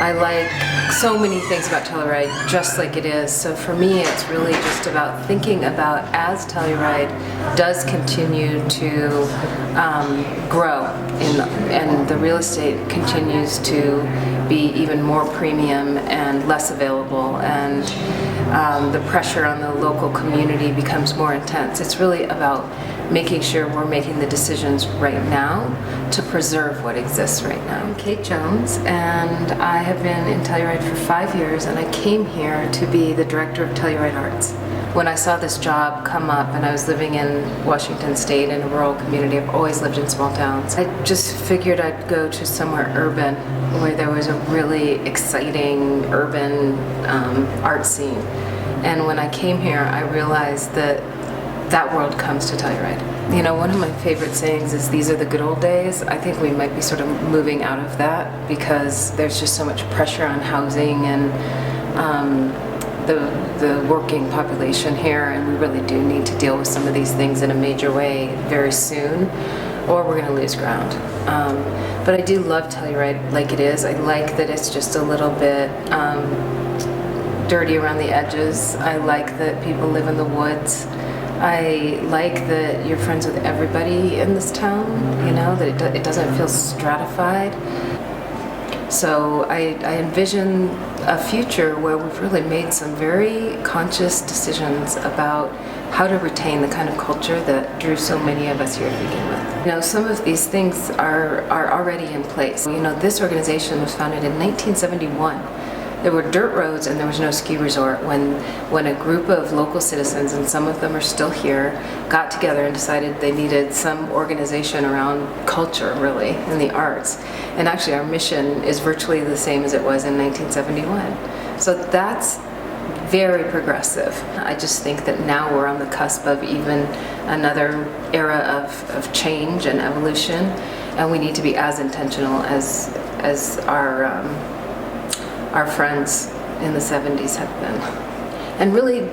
I like so many things about Telluride just like it is. So for me, it's really just about thinking about as Telluride does continue to grow and the real estate continues to be even more premium and less available, and the pressure on the local community becomes more intense. It's really about making sure we're making the decisions right now to preserve what exists right now. I'm Kate Jones, and I have been in Telluride for 5 years, and I came here to be the Director of Telluride Arts. When I saw this job come up, and I was living in Washington State in a rural community, I've always lived in small towns, I just figured I'd go to somewhere urban where there was a really exciting urban art scene. And when I came here, I realized that that world comes to Telluride. You know, one of my favorite sayings is, "These are the good old days." I think we might be sort of moving out of that because there's just so much pressure on housing and the working population here, and we really do need to deal with some of these things in a major way very soon, or we're going to lose ground. But I do love Telluride like it is. I like that it's just a little bit dirty around the edges. I like that people live in the woods. I like that you're friends with everybody in this town, you know, that it doesn't feel stratified. So I envision a future where we've really made some very conscious decisions about how to retain the kind of culture that drew so many of us here to begin with. You know, some of these things are already in place. You know, this organization was founded in 1971. There were dirt roads and there was no ski resort when a group of local citizens, and some of them are still here, got together and decided they needed some organization around culture, really, and the arts. And actually our mission is virtually the same as it was in 1971. So that's very progressive. I just think that now we're on the cusp of even another era of change and evolution, and we need to be as intentional as our friends in the 70s have been. And really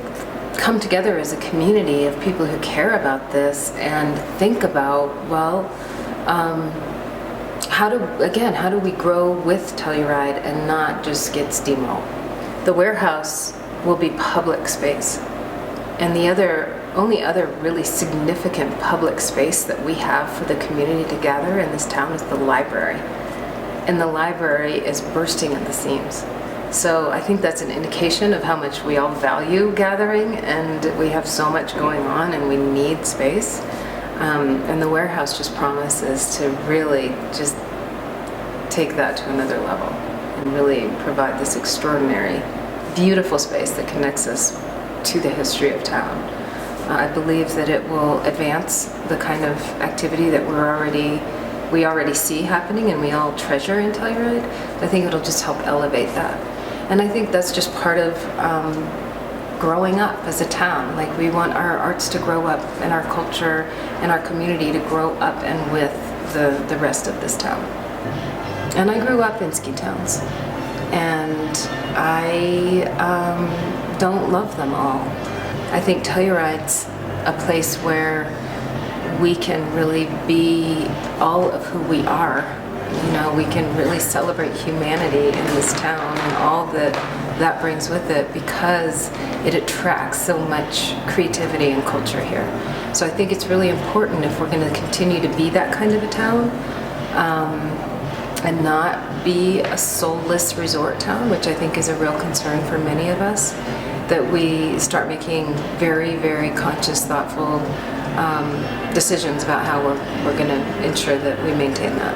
come together as a community of people who care about this and think about, well, how do we grow with Telluride and not just get steamrolled? The warehouse will be public space. And the only other really significant public space that we have for the community to gather in this town is the library. And the library is bursting at the seams. So I think that's an indication of how much we all value gathering, and we have so much going on and we need space. And the warehouse just promises to really just take that to another level and really provide this extraordinary, beautiful space that connects us to the history of town. I believe that it will advance the kind of activity that we already see happening and we all treasure in Telluride. I think it'll just help elevate that. And I think that's just part of growing up as a town. Like, we want our arts to grow up and our culture and our community to grow up and with the rest of this town. And I grew up in ski towns, and I don't love them all. I think Telluride's a place where we can really be all of who we are. You know, we can really celebrate humanity in this town and all that brings with it, because it attracts so much creativity and culture here. So I think it's really important, if we're going to continue to be that kind of a town and not be a soulless resort town, which I think is a real concern for many of us, that we start making very, very conscious, thoughtful decisions about how we're going to ensure that we maintain that.